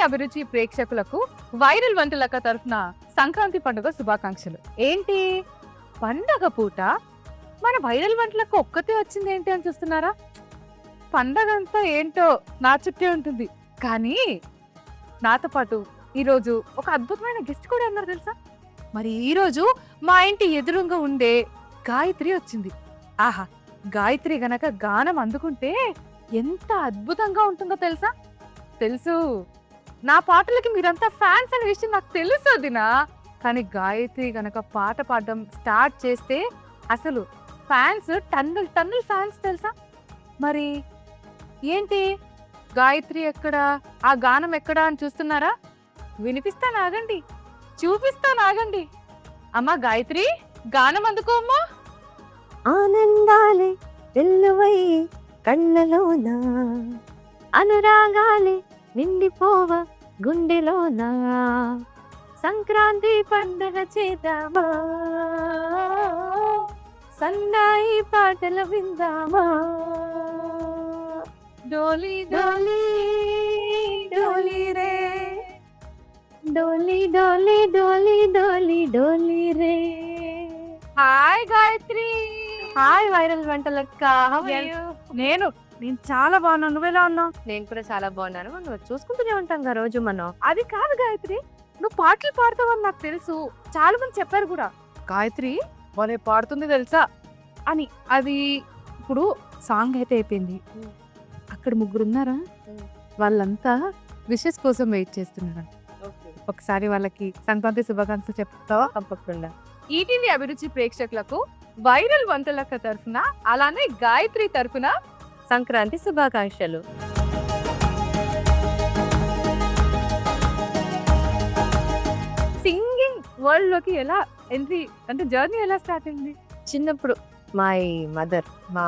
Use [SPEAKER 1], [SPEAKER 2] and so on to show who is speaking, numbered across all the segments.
[SPEAKER 1] అభిరుచి ప్రేక్షకులకు వైరల్ వంటలక్క తరఫున సంక్రాంతి పండుగ శుభాకాంక్షలు. ఏంటి పండగ పూట మన వైరల్ వంటలక్క ఒక్కతే వచ్చింది ఏంటి అని చూస్తున్నారా? పండగ అంతా ఏంటో నా చుట్టే ఉంటుంది, కానీ నాతో పాటు ఈరోజు ఒక అద్భుతమైన గెస్ట్ కూడా ఉన్నారు తెలుసా? మరి ఈరోజు మా ఇంటి ఎదురుగా ఉండే గాయత్రి వచ్చింది. ఆహా, గాయత్రి గనక గానం అందుకుంటే ఎంత అద్భుతంగా ఉంటుందో తెలుసా? తెలుసు, నా పాటలకి మీరంతా ఫ్యాన్స్ అనే విషయం నాకు తెలుసు వదినా. కానీ గాయత్రి గనక పాట పాడడం స్టార్ట్ చేస్తే అసలు ఫ్యాన్స్ టన్నులు టన్నులు ఫ్యాన్స్ తెలుసా? మరి ఏంటి గాయత్రి ఎక్కడా, ఆ గానం ఎక్కడా అని చూస్తున్నారా? వినిపిస్తాను ఆగండి, చూపిస్తాను ఆగండి. అమ్మా గాయత్రి, గానం అందుకో అమ్మా.
[SPEAKER 2] ఆనందాలే వెల్లువై కళ్ళలోన, అనురాగాలే నిండిపోవ గుండెలోన, సంక్రాంతి పండుగ చేద్దామా, సన్నాయి పాటలు విందామా, డోలీ డోలీ డోలీ రే, డోలీ డోలీ డోలీ డోలీ డోలీ రే.
[SPEAKER 1] హాయ్ గాయత్రి.
[SPEAKER 2] హాయ్ వైరల్ వంటలక్క.
[SPEAKER 1] నేను చాలా బాగున్నాను, నువ్వెలా ఉన్నావు?
[SPEAKER 2] నేను కూడా చాలా బాగున్నాను. మనం చూసుకుంటూనే ఉంటాం కదా రోజు మనం.
[SPEAKER 1] అది కాదు గాయత్రి, నువ్వు పాటలు పాడతావని నాకు తెలుసు, చాలా మంది చెప్పారు కూడా. గాయత్రి భలే పాడుతుంది తెలుసా అని. అది ఇప్పుడు సాంగ్ అయితే అయిపోయింది, అక్కడ ముగ్గురు ఉన్నారా, వాళ్ళంతా విషెస్ కోసం వెయిట్ చేస్తున్నారు. ఒకసారి వాళ్ళకి సంక్రాంతి శుభాకాంక్షలు చెప్తావా?
[SPEAKER 2] తప్పకుండా.
[SPEAKER 1] ఈటీవీ అభిరుచి ప్రేక్షకులకు వైరల్ వంటలక్క తరఫున, అలానే గాయత్రి తరఫున
[SPEAKER 2] సంక్రాంతి శుభాకాంక్షలు.
[SPEAKER 1] సింగింగ్ వరల్డ్ లోకి ఎలా ఎంట్రీ, అంటే జర్నీ ఎలా స్టార్ట్ అయింది?
[SPEAKER 2] చిన్నప్పుడు మా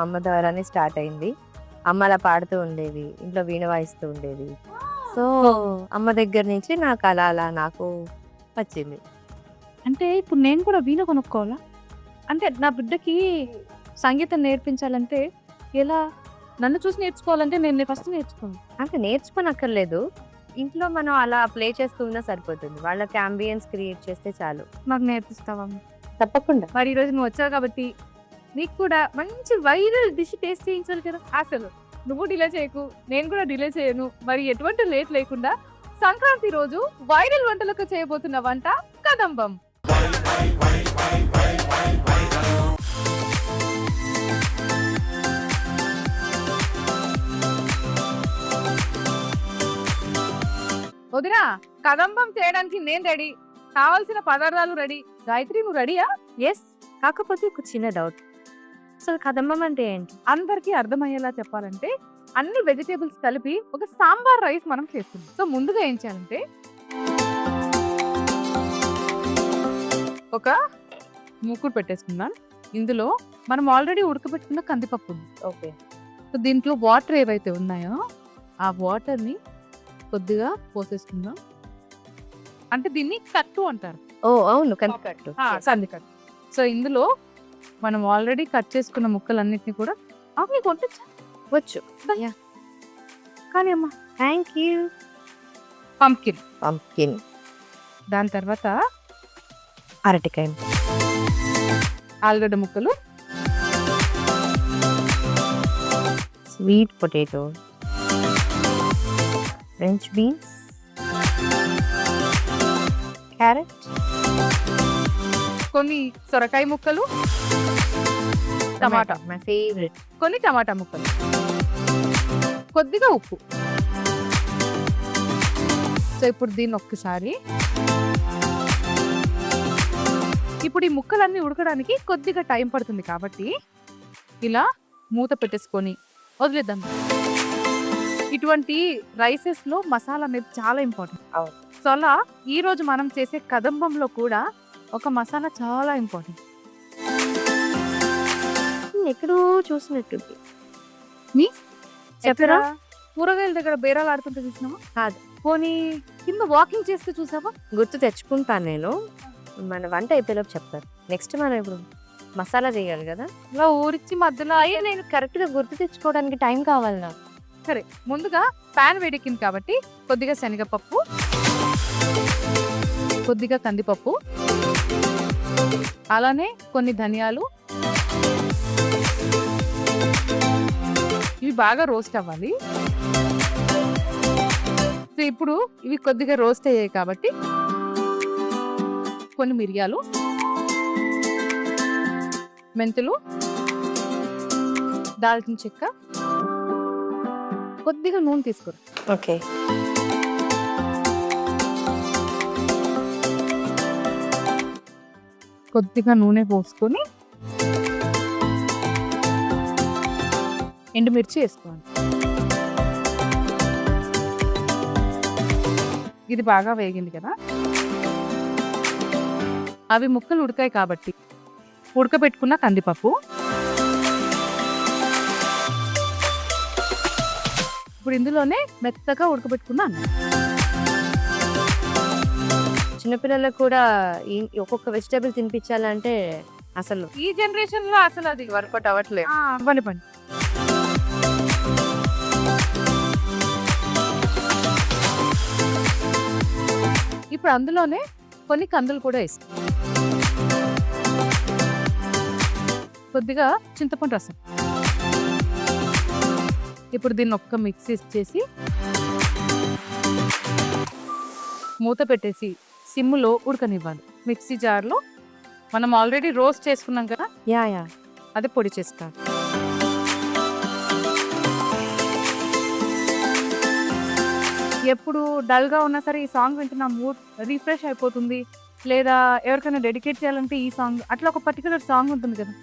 [SPEAKER 2] అమ్మ ద్వారానే స్టార్ట్ అయింది. అమ్మ అలా పాడుతూ ఉండేది, ఇంట్లో వీణ వాయిస్తూ ఉండేది. సో అమ్మ దగ్గర నుంచి నాకు అలా నాకు వచ్చింది.
[SPEAKER 1] అంటే ఇప్పుడు నేను కూడా వీణ కొనుక్కోవాలా? అంటే నా బిడ్డకి సంగీతం నేర్పించాలంటే ఎలా? నన్ను చూసి నేర్చుకోవాలంటే నేను ఫస్ట్ నేర్చుకోను.
[SPEAKER 2] అంటే నేర్చుకోనక్కర్లేదు, ఇంట్లో మనం అలా ప్లే చేస్తూ ఉన్నా సరిపోతుంది. వాళ్ళకి అంబియన్స్ క్రియేట్ చేస్తే చాలు.
[SPEAKER 1] నాకు నేర్పిస్తావా?
[SPEAKER 2] తప్పకుండా.
[SPEAKER 1] మరి ఈరోజు నువ్వు వచ్చావు కాబట్టి నీకు కూడా మంచి వైరల్ డిష్ టేస్ట్ చేయించాలి కదా. అసలు నువ్వు డిలే చేయకు, నేను కూడా డిలే చేయను. మరి ఎటువంటి లేట్ లేకుండా సంక్రాంతి రోజు వైరల్ వంటలకు చేయబోతున్న వంట కదంబం. వదినా, కదంబం చేయడానికి నేను రెడీ, కావాల్సిన పదార్థాలు రెడీ. గాయత్రి నువ్వు రెడీయా?
[SPEAKER 2] ఎస్. కాకపోతే ఒక చిన్న డౌట్, అసలు కదంబం అంటే ఏంటి?
[SPEAKER 1] అందరికీ అర్థమయ్యేలా చెప్పాలంటే అన్ని వెజిటేబుల్స్ కలిపి ఒక సాంబార్ రైస్ మనం చేస్తున్నాం. సో ముందుగా ఏం చేయాలంటే ఒక మూకుడు పెట్టేసుకుందాం. ఇందులో మనం ఆల్రెడీ ఉడకబెట్టుకున్న కందిపప్పు ఉంది.
[SPEAKER 2] ఓకే.
[SPEAKER 1] సో దీంట్లో వాటర్ ఏవైతే ఉన్నాయో ఆ వాటర్ని కొద్దిగా పోసేసుకుందాం. అంటే దీన్ని కట్టు అంటారు.
[SPEAKER 2] ఓ అవును, కందికట్టు.
[SPEAKER 1] కందికట్టు. సో ఇందులో మనం ఆల్రెడీ కట్ చేసుకున్న ముక్కలన్నిటిని కూడా అవి కొట్టచ్చు
[SPEAKER 2] వచ్చు.
[SPEAKER 1] కానీ అమ్మా,
[SPEAKER 2] థ్యాంక్ యూ.
[SPEAKER 1] పంకిన్, దాని తర్వాత
[SPEAKER 2] అరటికాయ,
[SPEAKER 1] ఆలుగడ్డ ముక్కలు,
[SPEAKER 2] sweet potato, French beans, carrot,
[SPEAKER 1] కొన్ని సొరకాయ ముక్కలు, టమాటా,
[SPEAKER 2] మై ఫేవరెట్,
[SPEAKER 1] కొన్ని టమాటా ముక్కలు, కొద్దిగా ఉప్పు. సో ఇప్పుడు దీన్ని ఒక్కసారి, ఇప్పుడు ఈ ముక్కలన్నీ ఉడకడానికి కొద్దిగా టైం పడుతుంది కాబట్టి ఇలా మూత పెట్టేసుకొని వదిలేద్దాం. ఇటువంటి రైసెస్ లో మసాలా అనేది చాలా ఇంపార్టెంట్. సో అలా ఈ రోజు మనం చేసే కదంబంలో కూడా ఒక మసాలా చాలా ఇంపార్టెంట్.
[SPEAKER 2] ఎక్కడో చూసినట్టుంది.
[SPEAKER 1] చెప్పరా, కూరగాయల దగ్గర బేరాలు ఆడుతుంటే చూసినావా?
[SPEAKER 2] కాదు,
[SPEAKER 1] పోనీ కింద వాకింగ్ చేస్తే చూసావా?
[SPEAKER 2] గుర్తు తెచ్చుకుంటాను నేను. మన వంట అయిపోయేలోపు చెప్తారు. నెక్స్ట్ మనం ఇప్పుడు మసాలా చేయాలి కదా,
[SPEAKER 1] ఇలా ఊరిచ్చి మధ్యలో
[SPEAKER 2] నేను కరెక్ట్ గా గుర్తు తెచ్చుకోవడానికి టైం కావాలి నాకు.
[SPEAKER 1] సరే, ముందుగా పాన్ వేడెక్కింది కాబట్టి కొద్దిగా శనగపప్పు, కొద్దిగా కందిపప్పు, అలానే కొన్ని ధనియాలు, ఇవి బాగా రోస్ట్ అవ్వాలి. సో ఇప్పుడు ఇవి కొద్దిగా రోస్ట్ అయ్యాయి కాబట్టి కొన్ని మిరియాలు, మెంతులు, దాల్చిన చెక్క, కొద్దిగా నూనె తీసుకోరు.
[SPEAKER 2] ఓకే.
[SPEAKER 1] కొద్దిగా నూనె పోసుకొని ఎండుమిర్చి వేసుకోవాలి. ఇది బాగా వేగింది కదా, అవి ముక్కలు ఉడకాయి కాబట్టి ఉడకబెట్టుకున్న కందిపప్పు, ఇప్పుడు ఇందులోనే మెత్తగా ఉడకబెట్టుకున్న అన్నం.
[SPEAKER 2] చిన్నపిల్లలకు కూడా ఒక్కొక్క వెజిటేబుల్ తినిపించాలంటే అసలు
[SPEAKER 1] ఈ జనరేషన్ లో అసలు అది
[SPEAKER 2] వర్కౌట్ అవ్వట్లేదు.
[SPEAKER 1] పని పని. ఇప్పుడు అందులోనే కొన్ని కందులు కూడా వేస్తాం, కొద్దిగా చింతపండు రసం. ఇప్పుడు దీన్ని ఒక్క మిక్సీ చేసి మూత పెట్టేసి సిమ్లో ఉడకనివ్వాలి. మిక్సీ జార్లో మనం ఆల్రెడీ రోస్ట్ చేసుకున్నాం కదా,
[SPEAKER 2] యా
[SPEAKER 1] అది పొడి చేసుకోవాలి. ఎప్పుడు డల్గా ఉన్నా సరే ఈ సాంగ్ వింటున్నా మూడ్ రిఫ్రెష్ అయిపోతుంది. లేదా ఎవరికైనా డెడికేట్ చేయాలంటే ఈ సాంగ్, అట్లా ఒక పర్టికులర్ సాంగ్ ఉంటుంది కదా.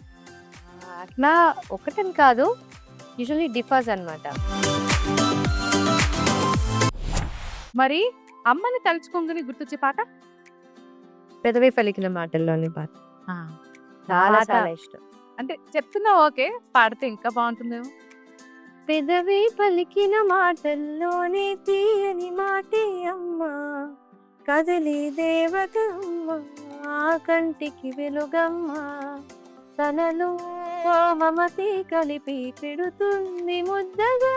[SPEAKER 2] అట్లా ఒకటని కాదు, యూజువల్లీ డిఫర్స్ అన్నమాట.
[SPEAKER 1] మరి అమ్మని తలుచుకోగానే గుర్తొచ్చే పాట
[SPEAKER 2] పెదవి పలికిన మాటల్లోని పాట చాలా
[SPEAKER 1] పాట.
[SPEAKER 2] చాలా ఇష్టం.
[SPEAKER 1] అంటే చెప్తున్నా ఓకే, పాడితే ఇంకా బాగుంటుందేమో.
[SPEAKER 2] పెదవి పలికిన మాటల్లోనే తీయని మాటే అమ్మా, కదలి దేవత అమ్మా, కంటికి వెలుగమ్మా, తనలో మమతి కలిపి పెడుతుంది ముద్దగా,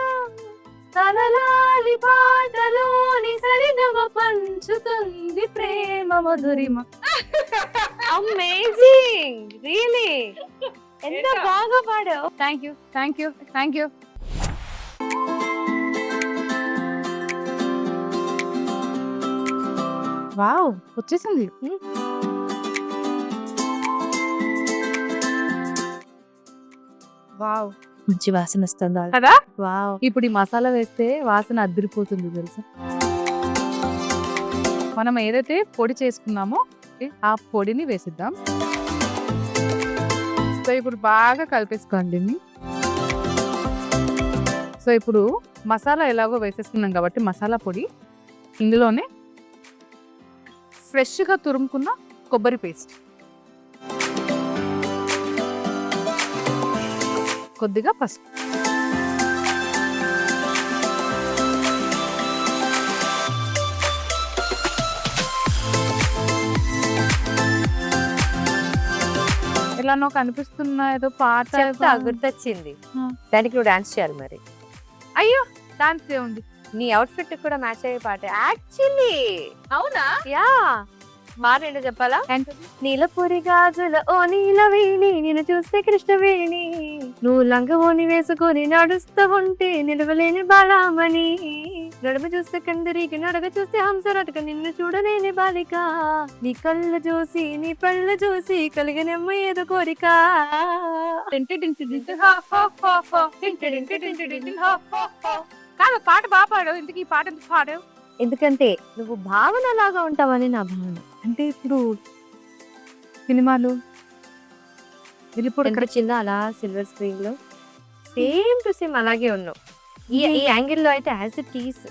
[SPEAKER 2] తనలాలి పాటలోని సరిగమ పంచుతుంది ప్రేమ మధురిమ. అమేజింగ్, రియలీ ఎంత బాగా పాడావు.
[SPEAKER 1] Thank you, thank you, thank you. Wow, వచ్చేసింది. వావ్,
[SPEAKER 2] మంచి వాసన వస్తుందా
[SPEAKER 1] కదా.
[SPEAKER 2] వావ్.
[SPEAKER 1] ఇప్పుడు ఈ మసాలా వేస్తే వాసన అద్దరిపోతుంది తెలుసా. మనం ఏదైతే పొడి చేసుకున్నామో ఆ పొడిని వేసిద్దాం. సో ఇప్పుడు బాగా కలిపేసుకోండి. సో ఇప్పుడు మసాలా ఎలాగో వేసేసుకున్నాం కాబట్టి మసాలా పొడి, ఇందులోనే ఫ్రెష్గా తురుముకున్న కొబ్బరి పేస్ట్, కొద్దిగా పసుపు, ఎలానో కనిపిస్తున్నా ఏదో పాట
[SPEAKER 2] చెప్తా, గుర్తొచ్చింది. దానికి నువ్వు డాన్స్ చేయాలి మరి.
[SPEAKER 1] అయ్యో, డాన్స్ ఉంది.
[SPEAKER 2] నీ అవుట్ఫిట్ కూడా మ్యాచ్ అయ్యే పాట యాక్చువల్లీ.
[SPEAKER 1] అవునా?
[SPEAKER 2] యా, మాట ఏంటో చెప్పాలా? నీలపురి గాజుల ఓ నీలవేణి, నిన్ను చూస్తే కృష్ణవేణి, నువ్వు లంగవోని వేసుకొని నడుస్తూ ఉంటే నిలవలేని బాలామణి, నడుమ చూస్తే కందరికి, నడగ చూస్తే హంసరటక, నిన్ను చూడలేని బాలిక, నీ కళ్ళు చూసి నీ పళ్ళు చూసి కలిగినమ్మ ఏదో కోరిక.
[SPEAKER 1] కాదు, పాట బాగా పాడావు. ఇంతకీ ఈ పాట ఎందుకు పాడావు?
[SPEAKER 2] ఎందుకంటే నువ్వు భావన లాగా ఉంటావని నా భావన.
[SPEAKER 1] అంటే ఇప్పుడు సినిమాలు
[SPEAKER 2] ఇప్పుడు చిన్న అలా సిల్వర్ స్క్రీన్ లో సేమ్ టు సేమ్ అలాగే ఉన్నావు. ఈ యాంగిల్ లో అయితే యాజ్ ఇట్ ఈస్.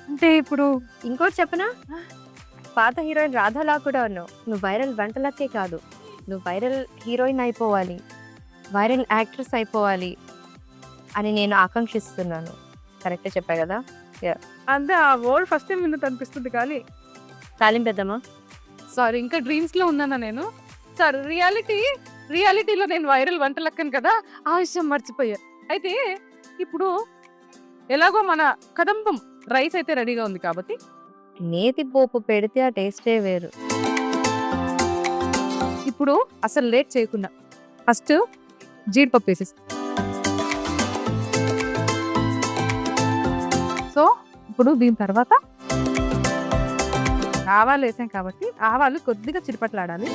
[SPEAKER 1] అంటే ఇప్పుడు
[SPEAKER 2] ఇంకోటి చెప్పనా, పాత హీరోయిన్ రాధాలా కూడా ఉన్నావు. నువ్వు వైరల్ వంటలకే కాదు, నువ్వు వైరల్ హీరోయిన్ అయిపోవాలి, వైరల్ యాక్ట్రెస్ అయిపోవాలి అని నేను ఆకాంక్షిస్తున్నాను. కరెక్టే చెప్పా కదా?
[SPEAKER 1] అంటే ఆ వర్డ్ ఫస్ట్ టైం విన్నట్టు అనిపిస్తుంది. కానీ
[SPEAKER 2] తాలిం పెద్దమ్మా,
[SPEAKER 1] సారీ, ఇంకా డ్రీమ్స్ లో ఉన్నానా నేను. సార్, రియాలిటీలో నేను వైరల్ వంటలక్కను కదా, ఆ విషయం మర్చిపోయా. అయితే ఇప్పుడు ఎలాగో మన కదంబం రైస్ అయితే రెడీగా ఉంది కాబట్టి
[SPEAKER 2] నేతి పోపు పెడితే ఆ టేస్టే వేరు.
[SPEAKER 1] ఇప్పుడు అసలు లేట్ చేయకుండా ఫస్ట్ జీడిపప్పు వేసేసి, సో ఇప్పుడు దీని తర్వాత ఆవాలు వేసాం కాబట్టి ఆవాలు కొద్దిగా చిరుపట్లాడాలి.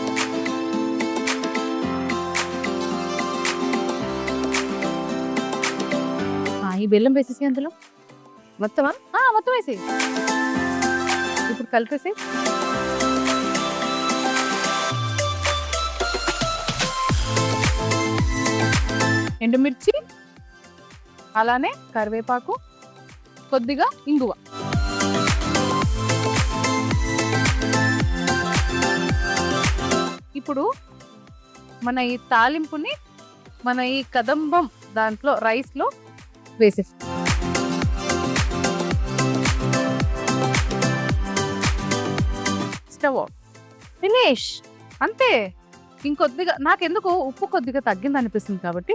[SPEAKER 1] ఈ బెల్లం వేసేసి అందులో
[SPEAKER 2] మొత్తమా?
[SPEAKER 1] మొత్తం వేసి ఇప్పుడు కలిపేసి ఎండుమిర్చి, అలానే కరివేపాకు, కొద్దిగా ఇంగువ, ఇప్పుడు మన ఈ తాలింపుని మన ఈ కదంబం దాంట్లో రైస్లో వేసేసి స్టవ్ ఆఫ్.
[SPEAKER 2] ఫినిష్.
[SPEAKER 1] అంతే. ఇంకొద్దిగా నాకెందుకు ఉప్పు కొద్దిగా తగ్గింది అనిపిస్తుంది కాబట్టి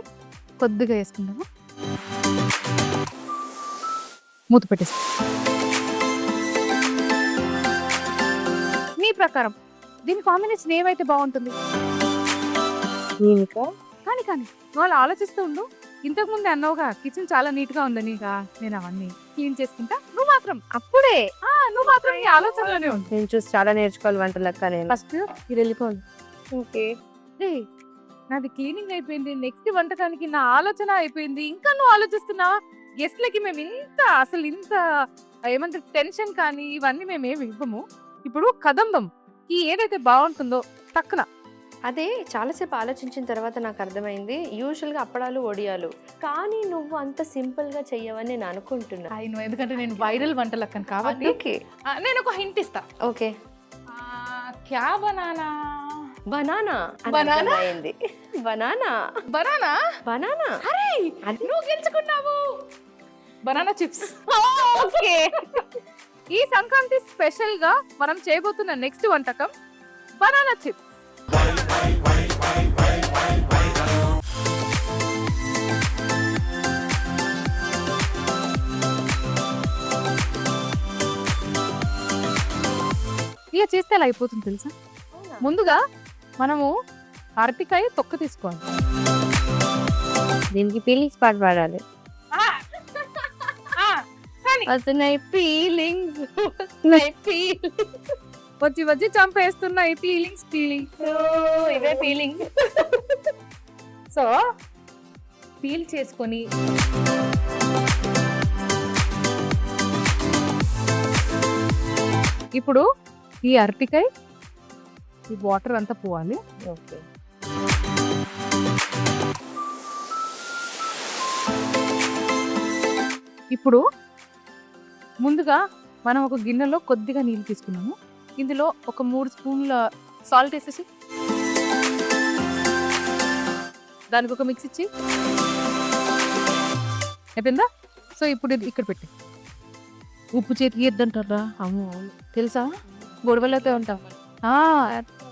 [SPEAKER 1] కొద్దిగా వేసుకుందాము. మూత పెట్టేసి మీ ప్రకారం దీని కాంబినేషన్ ఏమైతే బాగుంటుంది
[SPEAKER 2] ఇంకా
[SPEAKER 1] కానీ కానీ వాళ్ళు ఆలోచిస్తూ ఉండు. ఇంతకు ముందు అన్నావుగా కిచెన్ చాలా నీట్ గా ఉందని, నేను అవన్నీ క్లీన్ చేసుకుంటా, నువ్వు మాత్రం
[SPEAKER 2] అప్పుడే
[SPEAKER 1] నువ్వు మాత్రం ఈ ఆలోచనలోనే ఉంది.
[SPEAKER 2] నేను చూసి చాలా నేర్చుకోవాలి వంట లెక్క. నేను
[SPEAKER 1] ఫస్ట్ ఇది వెళ్ళిపోవాలి.
[SPEAKER 2] ఓకే,
[SPEAKER 1] నాది క్లీనింగ్ అయిపోయింది, నెక్స్ట్ వంటకానికి నా ఆలోచన అయిపోయింది, ఇంకా నువ్వు ఆలోచిస్తున్నావా? గెస్ట్లకి మేము ఇంత ఏమంటారు టెన్షన్ కానీ ఇవన్నీ మేము ఏమి ఇవ్వము. ఇప్పుడు కదంబం ఈ ఏదైతే బాగుంటుందో టక్కున
[SPEAKER 2] అదే చాలాసేపు ఆలోచించిన తర్వాత నాకు అర్థమైంది. యూజువల్గా అప్పడాలు వడియాలు, కానీ నువ్వు అంత సింపుల్ గా చెయ్యవని నేను అనుకుంటున్నా.
[SPEAKER 1] ఎందుకంటే నేను వైరల్ వంటలక్కను కాబట్టి నేను ఒక హింట్ ఇస్తా.
[SPEAKER 2] ఓకే,
[SPEAKER 1] క్యా బనానా
[SPEAKER 2] బనానా
[SPEAKER 1] బనానా
[SPEAKER 2] అయింది. బనానా
[SPEAKER 1] బనానా
[SPEAKER 2] బనానా
[SPEAKER 1] అరే నువ్వు గెలుచుకున్నావు. Banana chips.
[SPEAKER 2] ఓకే,
[SPEAKER 1] ఈ సంక్రాంతి స్పెషల్ గా మనం చేయబోతున్న నెక్స్ట్ వంటకం బనానా చిప్స్. ఇక చేస్తే అలా అయిపోతుంది తెలుసా. ముందుగా మనము అరటికాయ తొక్క తీసుకోవాలి.
[SPEAKER 2] దీనికి ఫీలింగ్స్ పాట పాడాలి. వస్తున్నాయి ఫీలింగ్స్,
[SPEAKER 1] వచ్చి వచ్చి చంపేస్తున్నాయి ఫీలింగ్స్.
[SPEAKER 2] ఇవే ఫీలింగ్స్.
[SPEAKER 1] సో పీల్ చేసుకొని ఇప్పుడు ఈ అరటికాయ ఈ వాటర్ అంతా పోవాలి.
[SPEAKER 2] ఓకే,
[SPEAKER 1] ఇప్పుడు ముందుగా మనం ఒక గిన్నెలో కొద్దిగా నీళ్ళు తీసుకున్నాము. ఇందులో ఒక 3 స్పూన్ల సాల్ట్ వేసేసి దానికి ఒక మిక్స్ ఇచ్చి అయిపోయిందా. సో ఇప్పుడు ఇది ఇక్కడ పెట్టి ఉప్పు చేతికి ఇద్దంటారా?
[SPEAKER 2] అవును
[SPEAKER 1] తెలుసా, గొడవలతో ఉంటాం.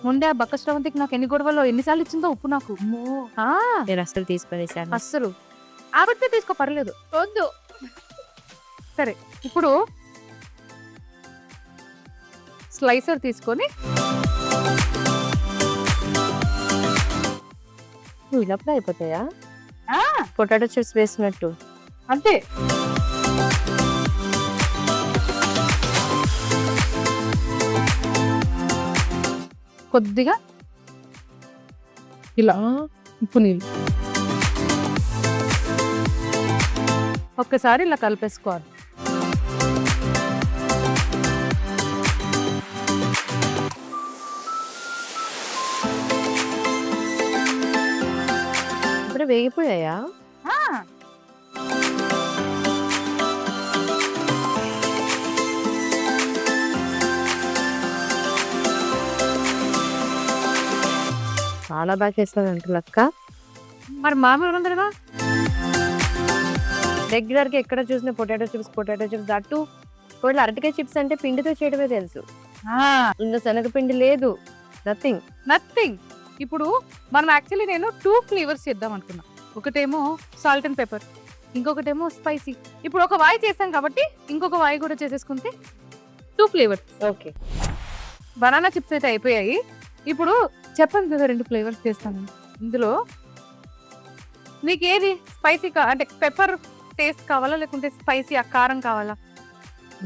[SPEAKER 1] ముందే బక్క శ్రవంతికి నాకు ఎన్ని గొడవలు ఎన్నిసార్లు ఇచ్చిందో ఉప్పు నాకు.
[SPEAKER 2] నేను అసలు తీసుకునేసాను.
[SPEAKER 1] అస్సలు ఆవిడతే తీసుకో, పర్లేదు, వద్దు. సరే, ఇప్పుడు స్లైసర్ తీసుకొని
[SPEAKER 2] నువ్వు ఇలా అయిపోతాయా? పొటాటో చిప్స్ వేసినట్టు
[SPEAKER 1] అంతే. కొద్దిగా ఇలా ఉప్పు నీళ్ళు ఒక్కసారి ఇలా కలిపేసుకోవాలి.
[SPEAKER 2] ఇప్పుడు వేగిపోయాయా? చాలా బాగా చేస్తాను అంటున్నా అక్క.
[SPEAKER 1] మరి మామూలు ఉండదుగా.
[SPEAKER 2] రెగ్యులర్ గా ఎక్కడ చూసిన పొటాటో చిప్స్ దట్టు. ఒకవేళ అరటికాయ చిప్స్ అంటే పిండితో చేయడమే తెలుసు. ఇందులో శనగపిండి లేదు,
[SPEAKER 1] నథింగ్. ఇప్పుడు మనం యాక్చువల్లీ నేను 2 ఫ్లేవర్స్ చేద్దాం అనుకున్నా. ఒకటేమో సాల్ట్ అండ్ పెప్పర్, ఇంకొకటేమో స్పైసీ. ఇప్పుడు ఒక వాయి చేసాం కాబట్టి ఇంకొక వాయి కూడా చేసేసుకుంటే 2 ఫ్లేవర్స్.
[SPEAKER 2] ఓకే.
[SPEAKER 1] బనానా చిప్స్ అయితే అయిపోయాయి. ఇప్పుడు చెప్పండి కదా 2 ఫ్లేవర్స్ చేస్తాను. ఇందులో నీకు ఏది స్పైసీ అంటే పెప్పర్ టేస్ట్ కావాలా లేకుంటే స్పైసీ ఆ కారం కావాలా?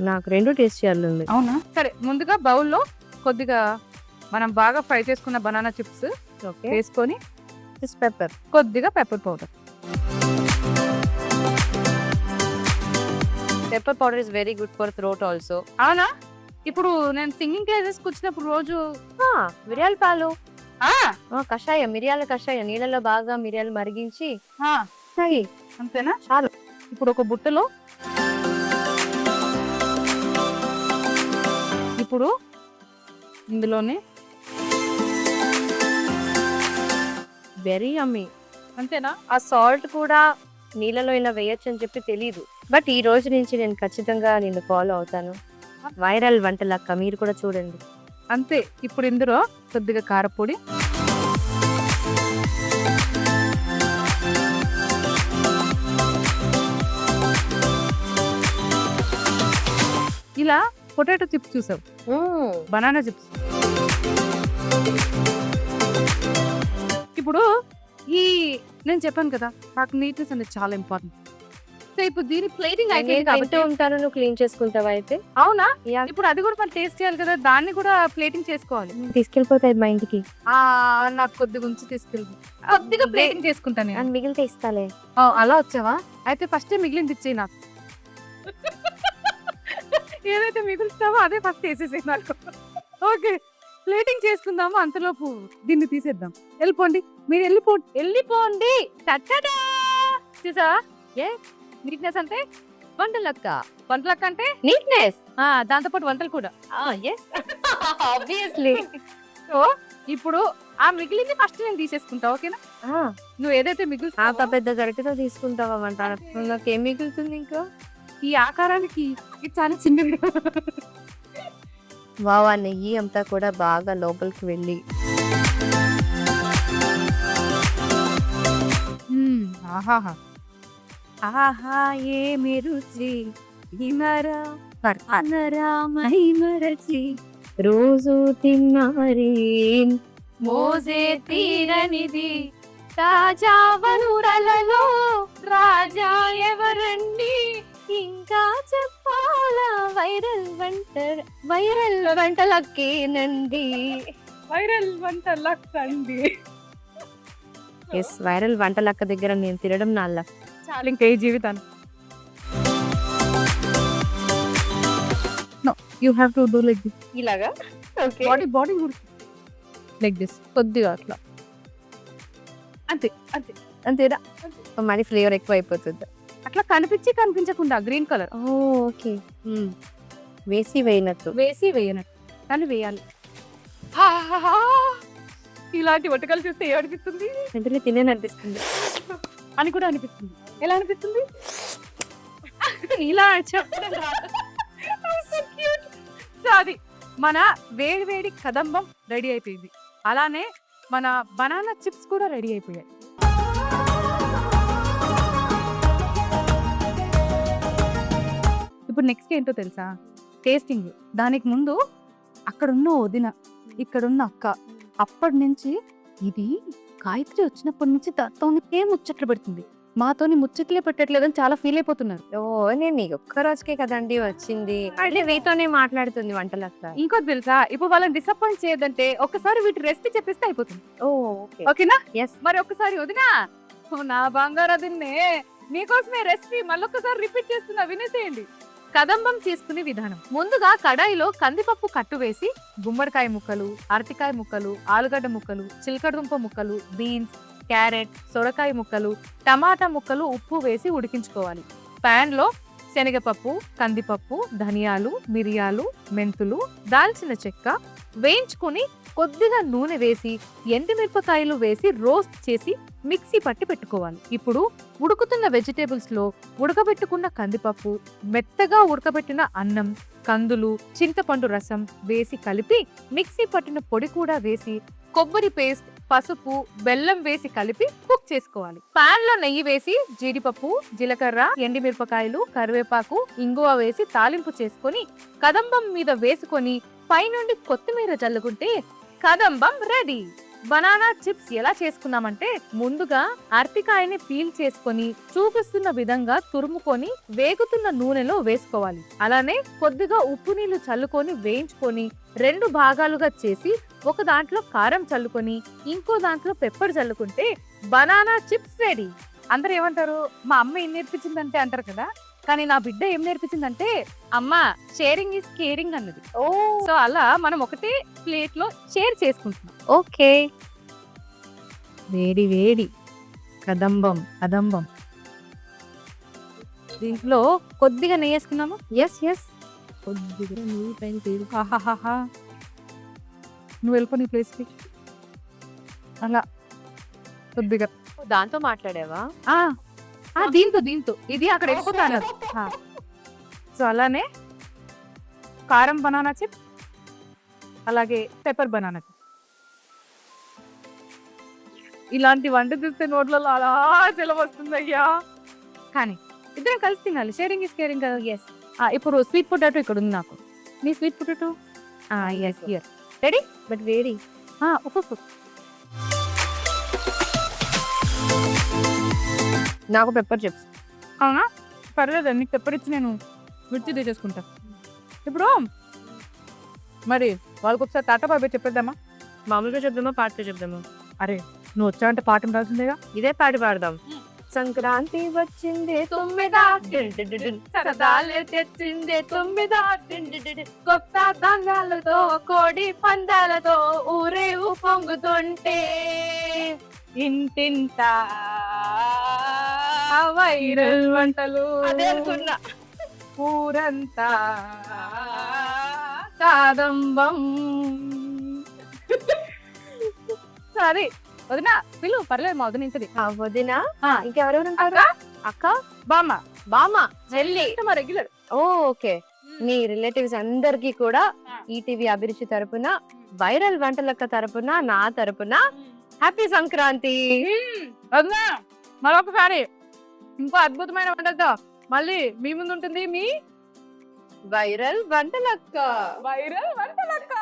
[SPEAKER 2] నాకు 2 టేస్ట్ చేయాలి.
[SPEAKER 1] అవునా? సరే, ముందుగా బౌల్లో కొద్దిగా మనం బాగా ఫ్రై చేసుకున్న బనానా చిప్స్
[SPEAKER 2] ఓకే.
[SPEAKER 1] వేసుకొని
[SPEAKER 2] పెప్పర్.
[SPEAKER 1] కొద్దిగా pepper powder.
[SPEAKER 2] Pepper powder is very good for throat also.
[SPEAKER 1] అవునా? ఇప్పుడు నేను సింగింగ్ క్లాసెస్కి వచ్చినప్పుడు రోజు
[SPEAKER 2] మిరియాల పాలు, కషాయం, మిరియాల కషాయం నీళ్ళలో బాగా మిరియాలు మరిగించి తాగి.
[SPEAKER 1] అంతేనా?
[SPEAKER 2] చాలు.
[SPEAKER 1] ఇప్పుడు ఒక బుట్టలో ఇప్పుడు ఇందులోనే
[SPEAKER 2] వెరీ యమ్మీ.
[SPEAKER 1] అంతేనా?
[SPEAKER 2] ఆ సాల్ట్ కూడా నీళ్ళలో ఇలా వేయొచ్చు అని చెప్పి తెలీదు. బట్ ఈ రోజు నుంచి నేను ఖచ్చితంగా నిన్ను ఫాలో అవుతాను. వైరల్ వంటలక్క మీరు కూడా చూడండి.
[SPEAKER 1] అంతే. ఇప్పుడు ఇందులో కొద్దిగా కారపొడి, ఇలా పొటాటో చిప్స్ చూసావు, బనానా చిప్స్. ఇప్పుడు ఈ నేను చెప్పాను కదా నాకు నీట్నెస్ అనేది చాలా ఇంపార్టెంట్. సో ఇప్పుడు దీని ప్లేటింగ్ అయిపోయింది కాబట్టి
[SPEAKER 2] ఉంటాను, నువ్వు క్లీన్ చేసుకుంటావా అయితే?
[SPEAKER 1] అవునా? ఇప్పుడు అది కూడా మనం టేస్ట్ చేయాలి కదా, దాన్ని కూడా ప్లేటింగ్ చేసుకోవాలి.
[SPEAKER 2] తీసుకెళ్ళిపోతాయి మా ఇంటికి.
[SPEAKER 1] నాకు కొద్దిగా ఉంచి తీసుకెళ్ళి కొద్దిగా ప్లేటింగ్ చేసుకుంటాను.
[SPEAKER 2] అని మిగిలితే ఇస్తాలే.
[SPEAKER 1] అలా వచ్చావా? అయితే ఫస్ట్ మిగిలింది ఇచ్చేయి నాకు. ఏదైతే మిగులుతావో అదే ఫస్ట్ వేసేసేయి నాకు. ఓకే, ప్లేటింగ్ చేసుకుందాము. అంతలోపు దీన్ని తీసేద్దాం. వెళ్ళిపోండి, మీరు వెళ్ళిపోండి. చూసా ఏ నీట్నెస్ అంటే?
[SPEAKER 2] వంటలక్క.
[SPEAKER 1] వంటలక్క అంటే
[SPEAKER 2] నీట్నెస్.
[SPEAKER 1] దాంతోపాటు వంటలు కూడా.
[SPEAKER 2] ఆబ్వియస్లీ.
[SPEAKER 1] సో ఇప్పుడు ఆ మిగిలింది ఫస్ట్ నేను తీసేసుకుంటా. ఓకేనా? నువ్వు ఏదైతే మిగులుతా
[SPEAKER 2] పెద్ద గరిటెతో తీసుకుంటావా వంట? నాకేం మిగులుతుంది ఇంకా?
[SPEAKER 1] ఈ ఆకారానికి ఇది చాలా చిన్నది.
[SPEAKER 2] వావా, నెయ్యి అంతా కూడా బాగా లోపలికి వెళ్ళి
[SPEAKER 1] ఆహాహా ఆహా ఏమి రుచి హిమరా మరచి
[SPEAKER 2] రోజు తిన్నారి
[SPEAKER 1] మోజే తీరనిది తాజా వనురలలో రాజా ఎవరండి
[SPEAKER 2] ఇంకా చెప్పాలా వైరల్ వంటలక్కేనండి.
[SPEAKER 1] వైరల్ వంటలక్కండి.
[SPEAKER 2] ఎస్, వైరల్ వంటలక్క దగ్గర నేను తినడం నా లక్.
[SPEAKER 1] చాలు ఇంకా ఈ జీవితాన్ని. No, you have to do like this.
[SPEAKER 2] ఇలాగా
[SPEAKER 1] బాడీ లైక్ దిస్, కొద్దిగా అట్లా. అంతే అంతే
[SPEAKER 2] అంతేనా? మళ్ళీ ఫ్లేవర్ ఎక్కువ అయిపోతుంది.
[SPEAKER 1] అట్లా కనిపించకుండా గ్రీన్ కలర్.
[SPEAKER 2] ఓకే. వేసి వేయనట్టు.
[SPEAKER 1] వేసి వేయనట్టు కానీ వేయాలి. ఇలాంటి వంటకాలు చూస్తే ఏమనిపిస్తుంది?
[SPEAKER 2] వెంటనే తినేననిపిస్తుంది
[SPEAKER 1] అని కూడా అనిపిస్తుంది. ఎలా అనిపిస్తుంది? ఇలా చెప్పడం రాదు. సో అది మన వేడి కదంబం రెడీ అయిపోయింది. అలానే మన బనానా చిప్స్ కూడా రెడీ అయిపోయాయి. ఇప్పుడు నెక్స్ట్ ఏంటో తెలుసా? టేస్టింగ్. దానికి ముందు అక్కడున్న వదిన, ఇక్కడున్న అక్క అప్పటి నుంచి ఇది గాయత్రి వచ్చినప్పటి నుంచి దాంతోనే ముచ్చట్లు పెడుతుంది, మాతోని ముచ్చట్లే పెట్టట్లేదని చాలా ఫీల్ అయిపోతున్నారు.
[SPEAKER 2] నేను నీకు ఒక్క రోజుకే కదండి వచ్చింది, అంటే వీతోనే మాట్లాడుతుంది వంటలక్క.
[SPEAKER 1] ఇంకోటి తెలుసా? ఇప్పుడు వాళ్ళని డిసప్పాయింట్ చేయదంటే ఒక్కసారి వీటి రెసిపీ చెప్పిస్తే అయిపోతుంది. ఓకేనా?
[SPEAKER 2] ఎస్.
[SPEAKER 1] మరి ఒక్కసారి వదినా, నా బంగారు అదిన్నే మీకోసమే రెసిపీ మళ్ళొక్కసారి రిపీట్ చేస్తున్నా, వినేసేయండి. కదంబం చేసుకునే విధానం. ముందుగా కడాయిలో కందిపప్పు కట్టు వేసి గుమ్మడికాయ ముక్కలు, అరటికాయ ముక్కలు, ఆలుగడ్డ ముక్కలు, చిలకడదుంప ముక్కలు, బీన్స్, క్యారెట్, సొరకాయ ముక్కలు, టమాటా ముక్కలు, ఉప్పు వేసి ఉడికించుకోవాలి. పాన్ లో శనగపప్పు, కందిపప్పు, ధనియాలు, మిరియాలు, మెంతులు, దాల్చిన చెక్క వేయించుకుని కొద్దిగా నూనె వేసి ఎండుమిరపకాయలు వేసి రోస్ట్ చేసి మిక్సీ పట్టి పెట్టుకోవాలి. ఇప్పుడు ఉడుకుతున్న వెజిటేబుల్స్ లో ఉడకబెట్టుకున్న కందిపప్పు, మెత్తగా ఉడకబెట్టిన అన్నం, కందులు, చింతపండు రసం వేసి కలిపి మిక్సీ పట్టిన పొడి కూడా వేసి కొబ్బరి పేస్ట్, పసుపు, బెల్లం వేసి కలిపి కుక్ చేసుకోవాలి. పాన్ లో నెయ్యి వేసి జీడిపప్పు, జీలకర్ర, ఎండిమిరపకాయలు, కరివేపాకు, ఇంగువ వేసి తాలింపు చేసుకొని కదంబం మీద వేసుకొని పైనుండి కొత్తిమీర చల్లుకుంటే కదంబం రెడీ. బనానా చిప్స్ ఎలా చేసుకున్నామంటే ముందుగా అరటికాయని పీల్ చేసుకొని చూపిస్తున్న విధంగా తురుముకొని వేగుతున్న నూనెలో వేసుకోవాలి. అలానే కొద్దిగా ఉప్పు నీళ్లు చల్లుకొని వేయించుకొని 2 భాగాలుగా చేసి ఒక దాంట్లో కారం చల్లుకొని ఇంకో దాంట్లో పెప్పర్ చల్లుకుంటే బనానా చిప్స్ రెడీ. అందరు ఏమంటారు, మా అమ్మ ఏం నేర్పించిందంటే అంటారు కదా, కానీ నా బిడ్డ ఏం నేర్పించిందంటే అమ్మ షేరింగ్ ఈజ్ కేరింగ్ అన్నది. సో అలా మనం ఒకటే ప్లేట్ లో షేర్ చేసుకుంటున్నాం.
[SPEAKER 2] ఓకే.
[SPEAKER 1] వేడి వేడి కదంబం. దీంట్లో కొద్దిగా నెయ్యి వేసుకున్నాము.
[SPEAKER 2] ఎస్ కొద్దిగా నెయ్యి పైన తేలి.
[SPEAKER 1] ఆహాహాహా. నువ్వు వెళ్ళిపో నీ ప్లేస్కి. అలా కొద్దిగా
[SPEAKER 2] దాంతో మాట్లాడావా?
[SPEAKER 1] దీంతో ఇది అక్కడ వెళ్ళిపోతాను. సో అలానే కారం బనానా చిప్, అలాగే పెప్పర్ బనానా చిప్. ఇలాంటి వంట చూస్తే నోట్లలో అలా జలం వస్తుంది అయ్యా. కానీ ఇద్దరం కలిసి తినాలి. షేరింగ్ ఇస్ కేరింగ్ కదా. ఎస్. ఇప్పుడు స్వీట్ పొటాటో ఇక్కడ ఉంది నాకు. నీ sweet potato is here. Ready?
[SPEAKER 2] But వేడి.
[SPEAKER 1] ఉప్పు.
[SPEAKER 2] నాకు పెప్పర్ చిప్స్.
[SPEAKER 1] అవునా, పర్లేదు. నీకు పెప్పర్ ఇచ్చి నేను మిర్చి తెచ్చేసుకుంటా. ఇప్పుడు మరి వాళ్ళకి ఒకసారి టాటా బాబాయ్ చెప్పేద్దామా?
[SPEAKER 2] మామూలుగా చెప్దామా, పాటతో చెప్దామా?
[SPEAKER 1] అరే నువ్వు వచ్చావంటే పాట రాల్సిందేగా.
[SPEAKER 2] ఇదే పాట పాడదాం. సంక్రాంతి వచ్చిందే తొమ్మిదా, సరదాలే తెచ్చిందే తొమ్మిదా,
[SPEAKER 1] కొత్త దంగాలతో కోడి పందాలతో ఊరే పొంగుతుంటే ఇంటింట వైరల్ వంటలు.
[SPEAKER 2] అదే అనుకున్నా.
[SPEAKER 1] ఊరంతా కాదంబం. సరే వదినా పిలు, పర్లేదు మా వదిన ఇంటది.
[SPEAKER 2] వదినా ఇంకెవరెవరు ఉంటారు? అక్క,
[SPEAKER 1] బామ్మ,
[SPEAKER 2] చెల్లి,
[SPEAKER 1] మా రెగ్యులర్.
[SPEAKER 2] ఓకే. మీ రిలేటివ్స్ అందరికి కూడా ఈటీవీ అభిరుచి తరపున, వైరల్ వంటలక్క తరపున, నా తరపున హ్యాపీ సంక్రాంతి.
[SPEAKER 1] వదినా మరొకసారి ఇంకో అద్భుతమైన వంటతో మళ్ళీ మీ ముందు ఉంటుంది మీ
[SPEAKER 2] వైరల్ వంటలక్క.
[SPEAKER 1] వైరల్ వంటలక్క.